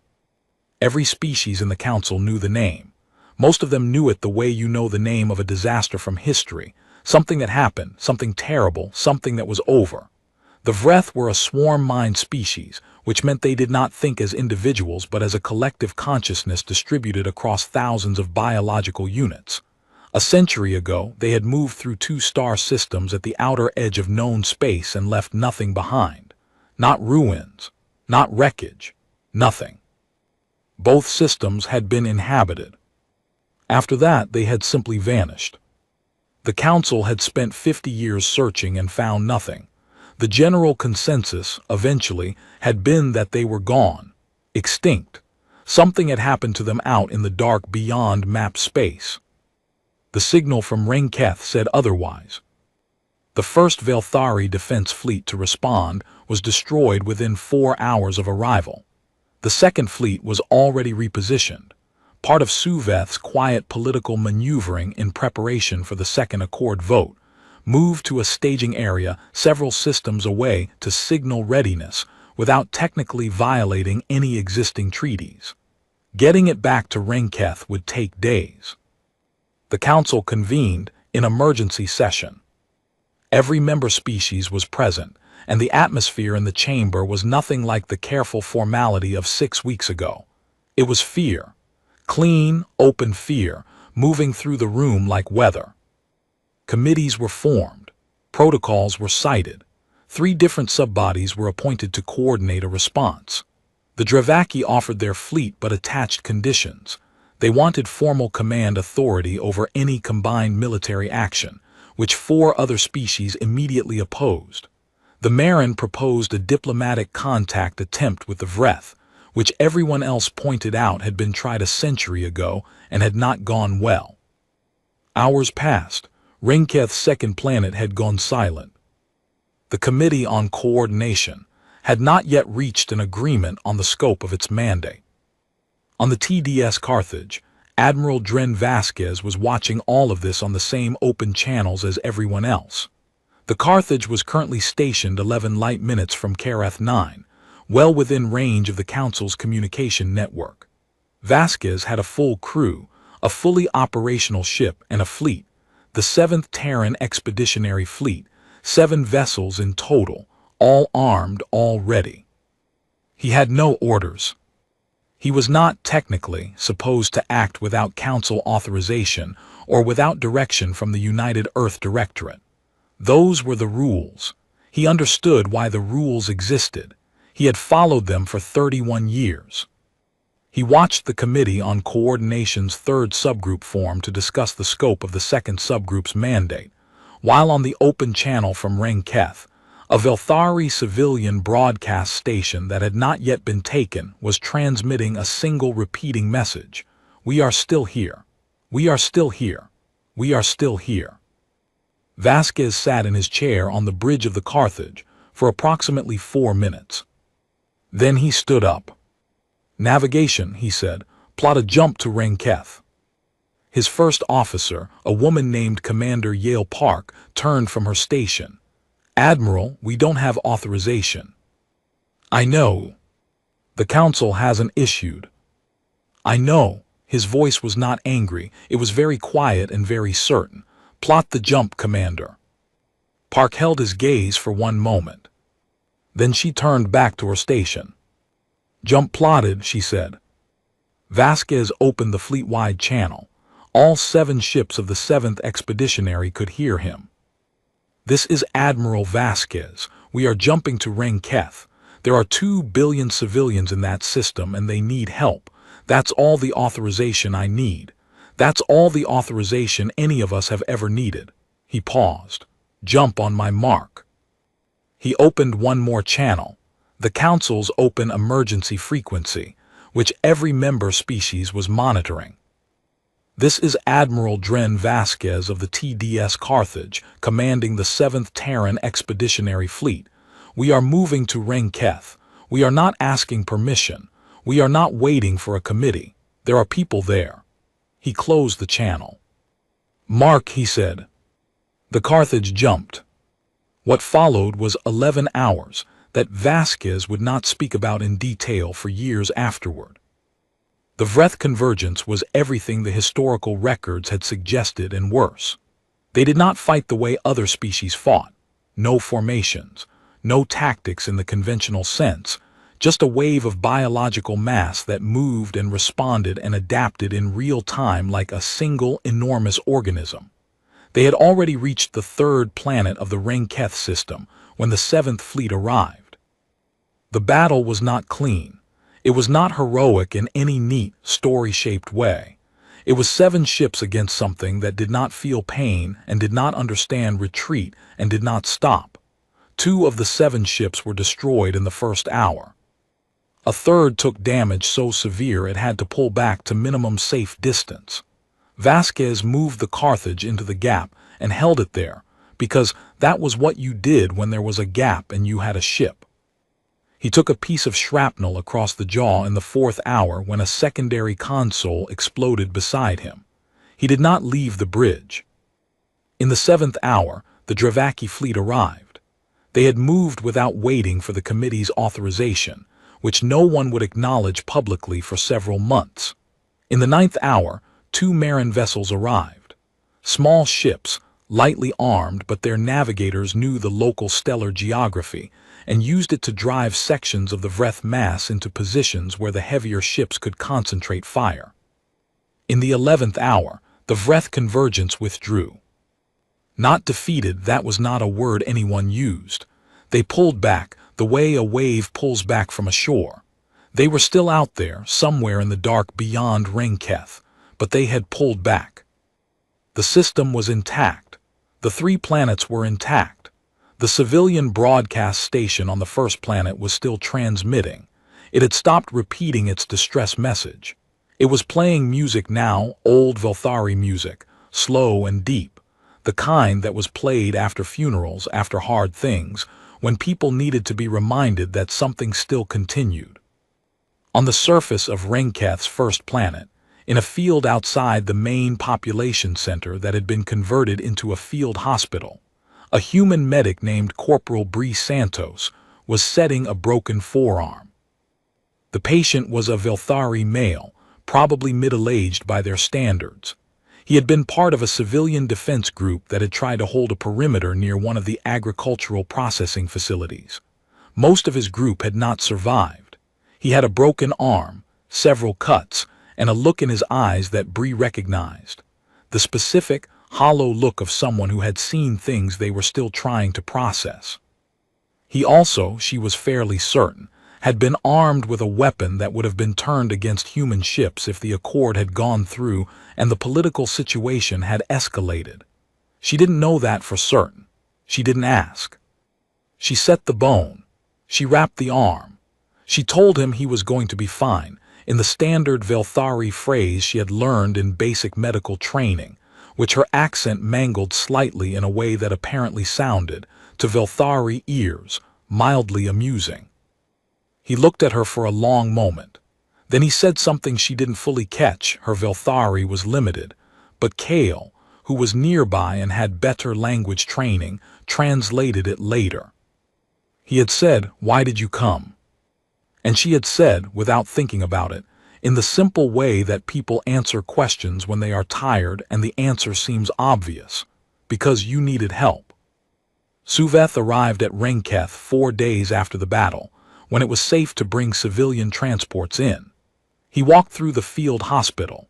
Every species in the Council knew the name. Most of them knew it the way you know the name of a disaster from history, something that happened, something terrible, something that was over. The Vreth were a swarm mind species, which meant they did not think as individuals but as a collective consciousness distributed across thousands of biological units. A century ago, they had moved through 2 star systems at the outer edge of known space and left nothing behind. Not ruins, not wreckage, nothing. Both systems had been inhabited. After that, they had simply vanished. The Council had spent 50 years searching and found nothing. The general consensus, eventually, had been that they were gone, extinct. Something had happened to them out in the dark beyond map space. The signal from Renketh said otherwise. The first Velthari defense fleet to respond was destroyed within 4 hours of arrival. The second fleet was already repositioned, part of Suveth's quiet political maneuvering in preparation for the second Accord vote, moved to a staging area several systems away to signal readiness without technically violating any existing treaties. Getting it back to Renketh would take days. The Council convened in emergency session. Every member species was present, and the atmosphere in the chamber was nothing like the careful formality of 6 weeks ago. It was fear, clean, open fear, moving through the room like weather. Committees were formed, protocols were cited, 3 different subbodies were appointed to coordinate a response. The Dravaki offered their fleet but attached conditions. They wanted formal command authority over any combined military action, which 4 other species immediately opposed. The Marin proposed a diplomatic contact attempt with the Vreth, which everyone else pointed out had been tried a century ago and had not gone well. Hours passed. Renketh's second planet had gone silent. The Committee on Coordination had not yet reached an agreement on the scope of its mandate. On the TDS Carthage, Admiral Dren Vasquez was watching all of this on the same open channels as everyone else. The Carthage was currently stationed 11 light minutes from Karath 9, well within range of the Council's communication network. Vasquez had a full crew, a fully operational ship and a fleet, the 7th Terran Expeditionary Fleet, 7 vessels in total, all armed, all ready. He had no orders. He was not technically supposed to act without Council authorization or without direction from the United Earth Directorate. Those were the rules. He understood why the rules existed. He had followed them for 31 years. He watched the Committee on Coordination's 3rd subgroup form to discuss the scope of the 2nd subgroup's mandate, while on the open channel from Renketh, a Velthari civilian broadcast station that had not yet been taken was transmitting a single repeating message: "We are still here. We are still here. We are still here." Vasquez sat in his chair on the bridge of the Carthage for approximately 4 minutes. Then he stood up. "Navigation," he said, "plot a jump to Renketh." His first officer, a woman named Commander Yale Park, turned from her station. "Admiral, we don't have authorization." "I know. The Council hasn't issued." "I know." His voice was not angry, it was very quiet and very certain. "Plot the jump, Commander." Park held his gaze for 1 moment. Then she turned back to her station. "Jump plotted," she said. Vasquez opened the fleet-wide channel. All 7 ships of the 7th Expeditionary could hear him. "This is Admiral Vasquez. We are jumping to Renketh. There are 2 billion civilians in that system and they need help. That's all the authorization I need. That's all the authorization any of us have ever needed." He paused. "Jump on my mark." He opened 1 more channel, the Council's open emergency frequency, which every member species was monitoring. "This is Admiral Dren Vasquez of the TDS Carthage, commanding the 7th Terran Expeditionary Fleet. We are moving to Renketh. We are not asking permission. We are not waiting for a committee. There are people there." He closed the channel. "Mark," he said. The Carthage jumped. What followed was 11 hours that Vasquez would not speak about in detail for years afterward. The Vreth convergence was everything the historical records had suggested and worse. They did not fight the way other species fought. No formations, no tactics in the conventional sense, just a wave of biological mass that moved and responded and adapted in real time like a single enormous organism. They had already reached the 3rd planet of the Renketh system when the 7th Fleet arrived. The battle was not clean. It was not heroic in any neat, story-shaped way. It was 7 ships against something that did not feel pain and did not understand retreat and did not stop. 2 of the 7 ships were destroyed in the first hour. A third took damage so severe it had to pull back to minimum safe distance. Vasquez moved the Carthage into the gap and held it there, because that was what you did when there was a gap and you had a ship. He took a piece of shrapnel across the jaw in the 4th hour when a secondary console exploded beside him. He did not leave the bridge. In the 7th hour, the Dravaki fleet arrived. They had moved without waiting for the committee's authorization, which no one would acknowledge publicly for several months. In the 9th hour, 2 Marin vessels arrived. Small ships, lightly armed, but their navigators knew the local stellar geography and used it to drive sections of the Vreth mass into positions where the heavier ships could concentrate fire. In the 11th hour, the Vreth convergence withdrew. Not defeated, that was not a word anyone used. They pulled back, the way a wave pulls back from a shore. They were still out there, somewhere in the dark beyond Renketh, but they had pulled back. The system was intact. The 3 planets were intact. The civilian broadcast station on the first planet was still transmitting. It had stopped repeating its distress message. It was playing music now, old Velthari music, slow and deep, the kind that was played after funerals, after hard things, when people needed to be reminded that something still continued. On the surface of Renketh's first planet, in a field outside the main population center that had been converted into a field hospital, a human medic named Corporal Bree Santos was setting a broken forearm. The patient was a Velthari male, probably middle-aged by their standards. He had been part of a civilian defense group that had tried to hold a perimeter near one of the agricultural processing facilities. Most of his group had not survived. He had a broken arm, several cuts, and a look in his eyes that Bree recognized. The specific, hollow look of someone who had seen things they were still trying to process. He also, she was fairly certain, had been armed with a weapon that would have been turned against human ships if the Accord had gone through and the political situation had escalated. She didn't know that for certain. She didn't ask. She set the bone. She wrapped the arm. She told him he was going to be fine, in the standard Velthari phrase she had learned in basic medical training, which her accent mangled slightly in a way that apparently sounded, to Velthari ears, mildly amusing. He looked at her for a long moment. Then he said something she didn't fully catch. Her Velthari was limited, but Kale, who was nearby and had better language training, translated it later. He had said, "Why did you come?" And she had said, without thinking about it, in the simple way that people answer questions when they are tired and the answer seems obvious, because you needed help. Suveth arrived at Renketh 4 days after the battle, when it was safe to bring civilian transports in. He walked through the field hospital.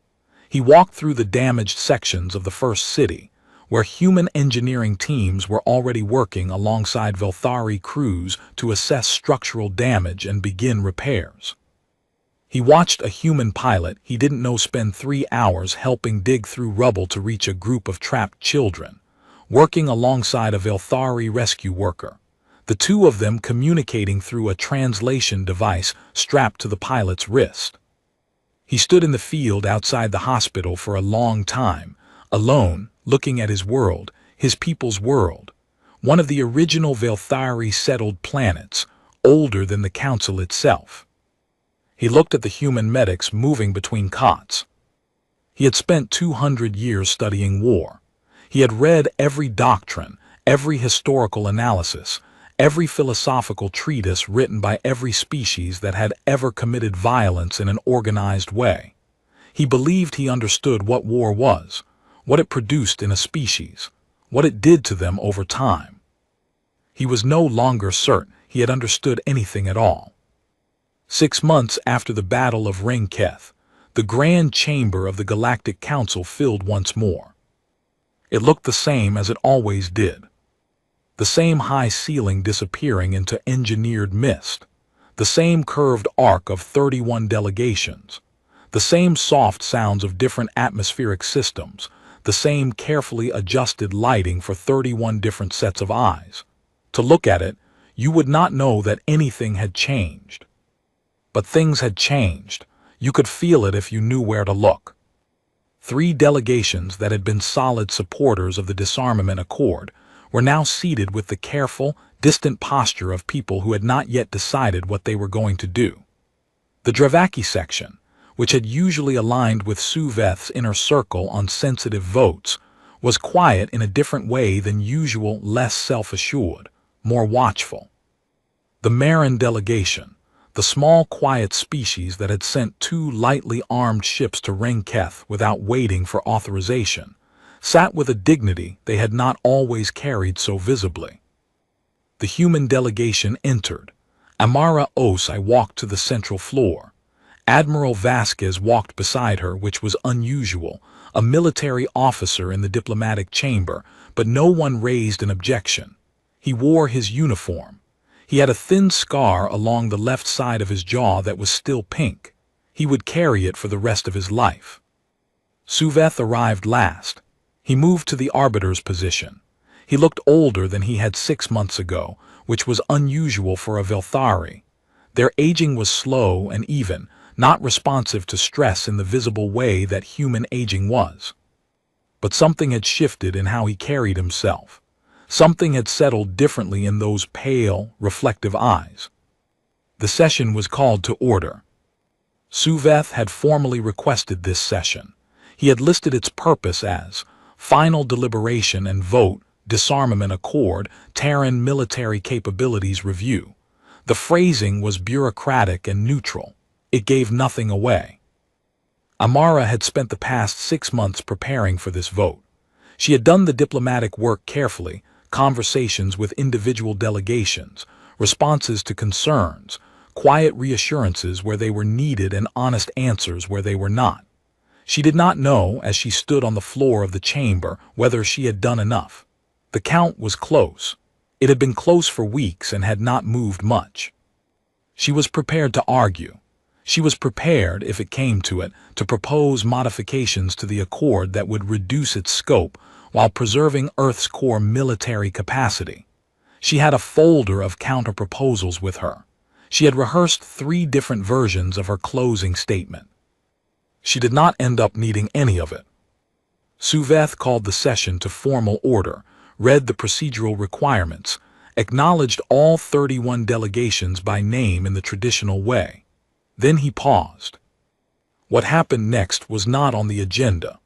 He walked through the damaged sections of the first city, where human engineering teams were already working alongside Velthari crews to assess structural damage and begin repairs. He watched a human pilot he didn't know spend 3 hours helping dig through rubble to reach a group of trapped children, working alongside a Velthari rescue worker, the 2 of them communicating through a translation device strapped to the pilot's wrist. He stood in the field outside the hospital for a long time, alone, looking at his world, his people's world, one of the original Velthari settled planets, older than the Council itself. He looked at the human medics moving between cots. He had spent 200 years studying war. He had read every doctrine, every historical analysis, every philosophical treatise written by every species that had ever committed violence in an organized way. He believed he understood what war was, what it produced in a species, what it did to them over time. He was no longer certain he had understood anything at all. 6 months after the Battle of Renketh, the Grand Chamber of the Galactic Council filled once more. It looked the same as it always did. The same high ceiling disappearing into engineered mist, the same curved arc of 31 delegations, the same soft sounds of different atmospheric systems, the same carefully adjusted lighting for 31 different sets of eyes. To look at it, you would not know that anything had changed. But things had changed. You could feel it if you knew where to look. 3 delegations that had been solid supporters of the disarmament accord were now seated with the careful, distant posture of people who had not yet decided what they were going to do. The Dravaki section, which had usually aligned with Suveth's inner circle on sensitive votes, was quiet in a different way than usual, less self-assured, more watchful. The Marin delegation, the small quiet species that had sent 2 lightly armed ships to Renketh without waiting for authorization, sat with a dignity they had not always carried so visibly. The human delegation entered. Amara Osai walked to the central floor. Admiral Vasquez walked beside her, which was unusual, a military officer in the diplomatic chamber, but no one raised an objection. He wore his uniform. He had a thin scar along the left side of his jaw that was still pink. He would carry it for the rest of his life. Suveth arrived last. He moved to the arbiter's position. He looked older than he had 6 months ago, which was unusual for a Velthari. Their aging was slow and even, not responsive to stress in the visible way that human aging was. But something had shifted in how he carried himself. Something had settled differently in those pale, reflective eyes. The session was called to order. Suveth had formally requested this session. He had listed its purpose as final deliberation and vote, disarmament accord, Terran military capabilities review. The phrasing was bureaucratic and neutral. It gave nothing away. Amara had spent the past 6 months preparing for this vote. She had done the diplomatic work carefully, conversations with individual delegations, responses to concerns, quiet reassurances where they were needed and honest answers where they were not. She did not know, as she stood on the floor of the chamber, whether she had done enough. The count was close. It had been close for weeks and had not moved much. She was prepared to argue. She was prepared, if it came to it, to propose modifications to the accord that would reduce its scope while preserving Earth's core military capacity. She had a folder of counter-proposals with her. She had rehearsed 3 different versions of her closing statement. She did not end up needing any of it. Suveth called the session to formal order, read the procedural requirements, acknowledged all 31 delegations by name in the traditional way. Then he paused. What happened next was not on the agenda.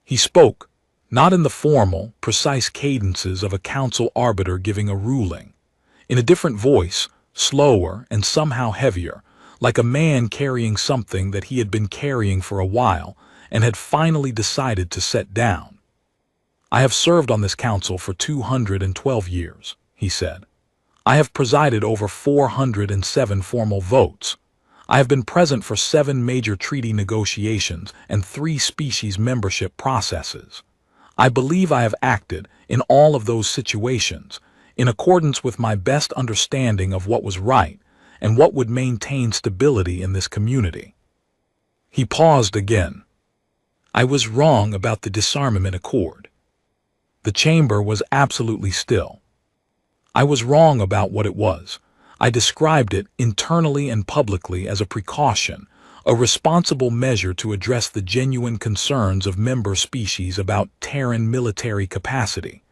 He spoke, not in the formal, precise cadences of a council arbiter giving a ruling. In a different voice, slower and somehow heavier, like a man carrying something that he had been carrying for a while and had finally decided to set down. I have served on this council for 212 years, he said. I have presided over 407 formal votes. I have been present for 7 major treaty negotiations and 3 species membership processes. I believe I have acted, in all of those situations, in accordance with my best understanding of what was right and what would maintain stability in this community. He paused again. I was wrong about the disarmament accord. The chamber was absolutely still. I was wrong about what it was. I described it internally and publicly as a precaution, a responsible measure to address the genuine concerns of member species about Terran military capacity.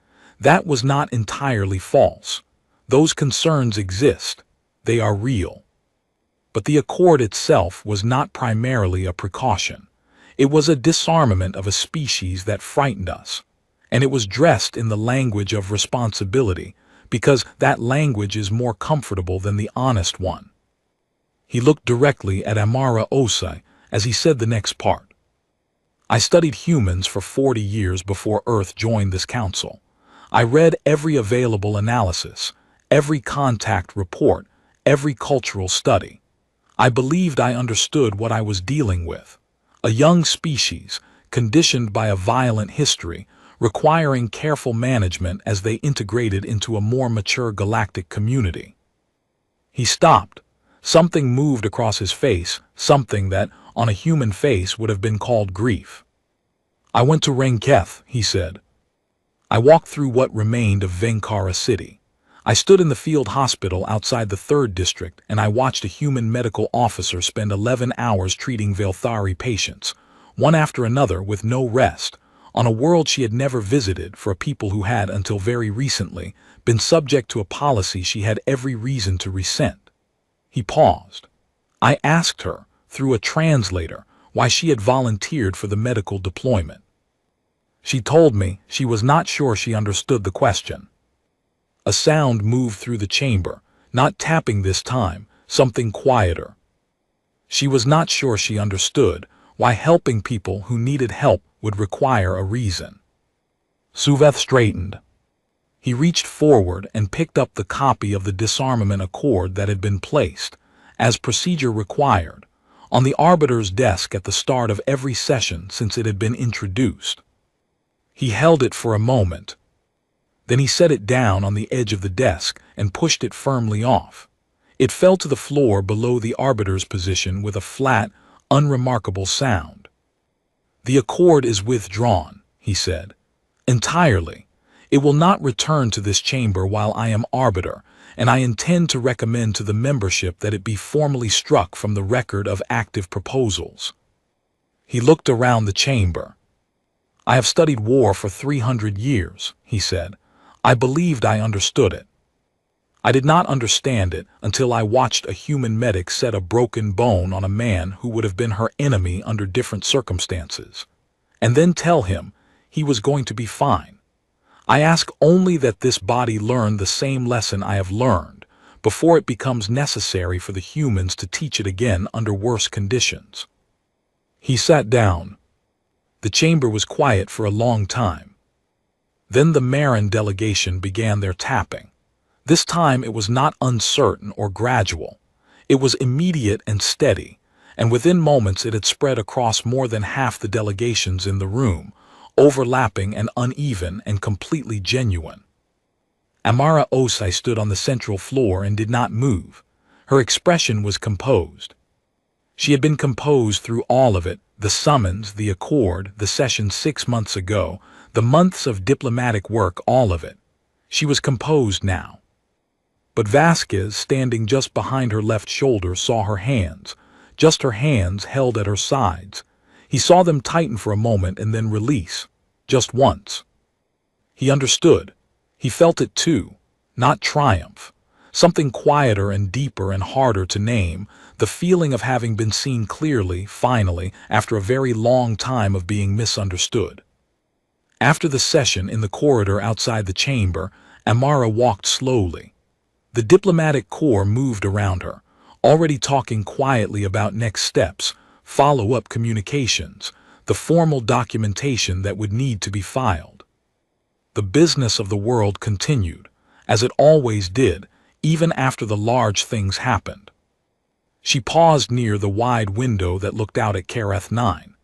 That was not entirely false. Those concerns exist. They are real. But the accord itself was not primarily a precaution. It was a disarmament of a species that frightened us. And it was dressed in the language of responsibility, because that language is more comfortable than the honest one. He looked directly at Amara Osai as he said the next part. I studied humans for 40 years before Earth joined this council. I read every available analysis, every contact report, every cultural study. I believed I understood what I was dealing with. A young species, conditioned by a violent history, requiring careful management as they integrated into a more mature galactic community. He stopped. Something moved across his face, something that, on a human face, would have been called grief. I went to Renketh, he said. I walked through what remained of Venkara City. I stood in the field hospital outside the 3rd district, and I watched a human medical officer spend 11 hours treating Velthari patients, one after another with no rest, on a world she had never visited for a people who had, until very recently, been subject to a policy she had every reason to resent. He paused. I asked her, through a translator, why she had volunteered for the medical deployment. She told me she was not sure she understood the question. A sound moved through the chamber, not tapping this time, something quieter. She was not sure she understood why helping people who needed help would require a reason. Suveth straightened. He reached forward and picked up the copy of the disarmament accord that had been placed, as procedure required, on the arbiter's desk at the start of every session since it had been introduced. He held it for a moment. Then he set it down on the edge of the desk and pushed it firmly off. It fell to the floor below the arbiter's position with a flat, unremarkable sound. "The accord is withdrawn," he said. "Entirely. It will not return to this chamber while I am arbiter, and I intend to recommend to the membership that it be formally struck from the record of active proposals." He looked around the chamber. "I have studied war for 300 years," he said. "I believed I understood it. I did not understand it until I watched a human medic set a broken bone on a man who would have been her enemy under different circumstances, and then tell him he was going to be fine. I ask only that this body learn the same lesson I have learned before it becomes necessary for the humans to teach it again under worse conditions." He sat down. The chamber was quiet for a long time. Then the Terran delegation began their tapping. This time it was not uncertain or gradual. It was immediate and steady, and within moments it had spread across more than half the delegations in the room, overlapping and uneven and completely genuine. Amara Osai stood on the central floor and did not move. Her expression was composed. She had been composed through all of it, the summons, the accord, the session 6 months ago, the months of diplomatic work, all of it. She was composed now. But Vasquez, standing just behind her left shoulder, saw her hands, just her hands held at her sides. He saw them tighten for a moment and then release, just once. He understood. He felt it too, not triumph. Something quieter and deeper and harder to name, the feeling of having been seen clearly, finally, after a very long time of being misunderstood. After the session in the corridor outside the chamber, Amara walked slowly. The diplomatic corps moved around her, already talking quietly about next steps, follow-up communications, the formal documentation that would need to be filed. The business of the world continued, as it always did, even after the large things happened. She paused near the wide window that looked out at Kareth 9.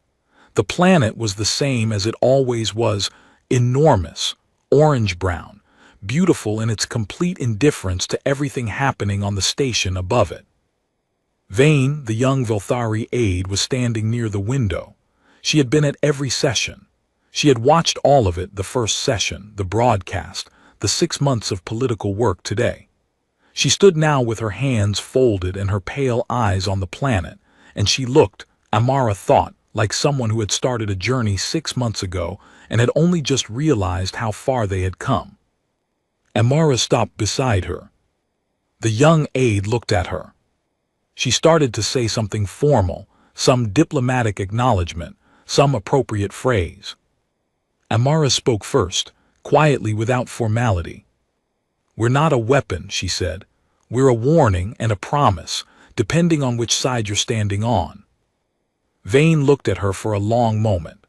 The planet was the same as it always was, enormous, orange-brown, beautiful in its complete indifference to everything happening on the station above it. Vane, the young Vilthari aide, was standing near the window. She had been at every session. She had watched all of it, the first session, the broadcast, the 6 months of political work today. She stood now with her hands folded and her pale eyes on the planet, and she looked, Amara thought, like someone who had started a journey 6 months ago and had only just realized how far they had come. Amara stopped beside her. The young aide looked at her. She started to say something formal, some diplomatic acknowledgement, some appropriate phrase. Amara spoke first, quietly without formality. "We're not a weapon," she said. "We're a warning and a promise, depending on which side you're standing on." Vane looked at her for a long moment.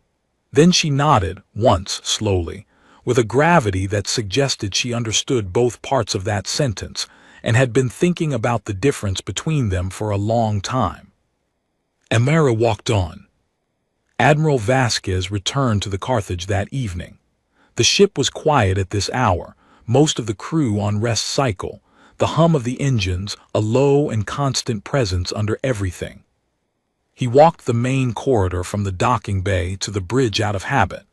Then she nodded, once, slowly, with a gravity that suggested she understood both parts of that sentence and had been thinking about the difference between them for a long time. Amara walked on. Admiral Vasquez returned to the Carthage that evening. The ship was quiet at this hour, most of the crew on rest cycle, the hum of the engines, a low and constant presence under everything. He walked the main corridor from the docking bay to the bridge out of habit,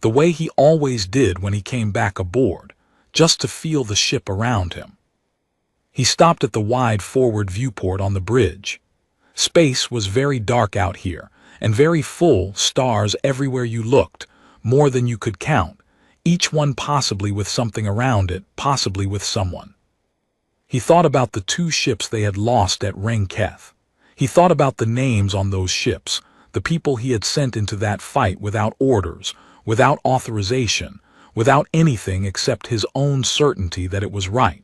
the way he always did when he came back aboard, just to feel the ship around him. He stopped at the wide forward viewport on the bridge. Space was very dark out here, and very full, stars everywhere you looked, more than you could count, each one possibly with something around it, possibly with someone. He thought about the 2 ships they had lost at Renketh. He thought about the names on those ships, the people he had sent into that fight without orders, without authorization, without anything except his own certainty that it was right.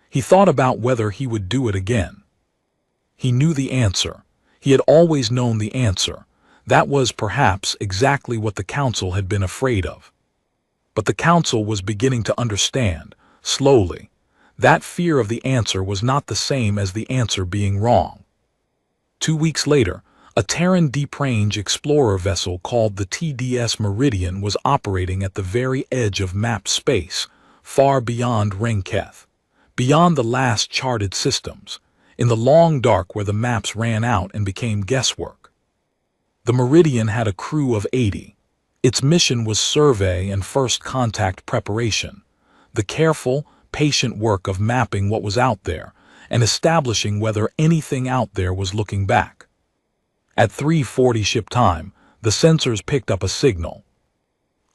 He thought about whether he would do it again. He knew the answer. He had always known the answer. That was, perhaps, exactly what the Council had been afraid of. But the Council was beginning to understand, slowly. That fear of the answer was not the same as the answer being wrong. 2 weeks later, a Terran deep-range explorer vessel called the TDS Meridian was operating at the very edge of map space, far beyond Renketh, beyond the last charted systems, in the long dark where the maps ran out and became guesswork. The Meridian had a crew of 80. Its mission was survey and first contact preparation, the careful, patient work of mapping what was out there and establishing whether anything out there was looking back. At 3:40 ship time, the sensors picked up a signal.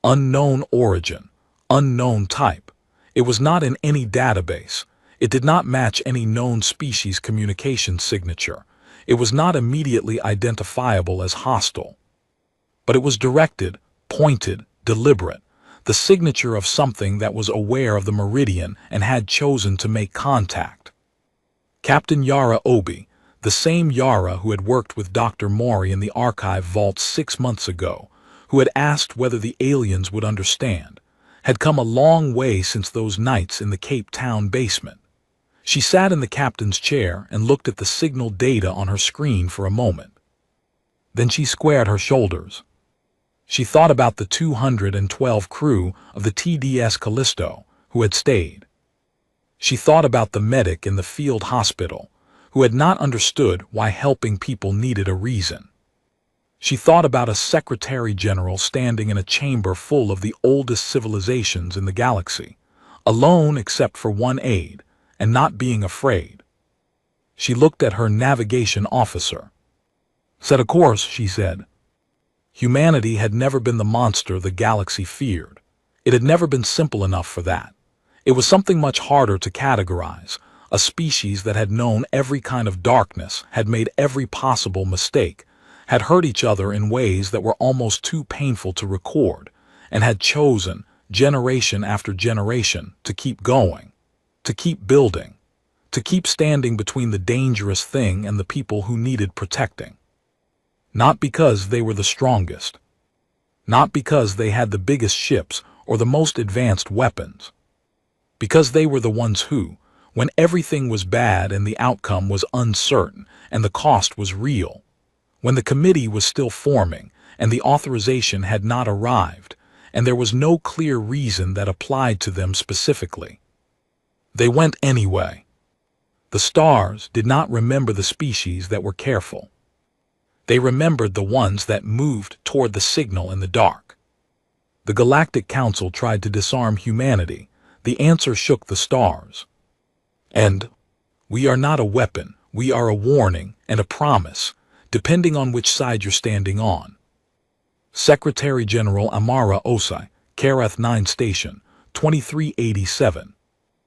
Unknown origin, unknown type. It was not in any database. It did not match any known species communication signature. It was not immediately identifiable as hostile. But it was directed, pointed, deliberate, the signature of something that was aware of the Meridian and had chosen to make contact. Captain Yara Obi, the same Yara who had worked with Dr. Mori in the archive vault 6 months ago, who had asked whether the aliens would understand, had come a long way since those nights in the Cape Town basement. She sat in the captain's chair and looked at the signal data on her screen for a moment. Then she squared her shoulders. She thought about the 212 crew of the TDS Callisto who had stayed. She thought about the medic in the field hospital who had not understood why helping people needed a reason. She thought about a secretary general standing in a chamber full of the oldest civilizations in the galaxy, alone except for one aide, and not being afraid. She looked at her navigation officer. "Set a course," she said. Humanity had never been the monster the galaxy feared. It had never been simple enough for that. It was something much harder to categorize, a species that had known every kind of darkness, had made every possible mistake, had hurt each other in ways that were almost too painful to record, and had chosen, generation after generation, to keep going, to keep building, to keep standing between the dangerous thing and the people who needed protecting. Not because they were the strongest, not because they had the biggest ships or the most advanced weapons, because they were the ones who, when everything was bad and the outcome was uncertain and the cost was real, when the committee was still forming and the authorization had not arrived and there was no clear reason that applied to them specifically, they went anyway. The stars did not remember the species that were careful. They remembered the ones that moved toward the signal in the dark. The Galactic Council tried to disarm humanity. The answer shook the stars. And we are not a weapon, we are a warning and a promise, depending on which side you're standing on. Secretary General Amara Osai, Kareth 9 Station, 2387,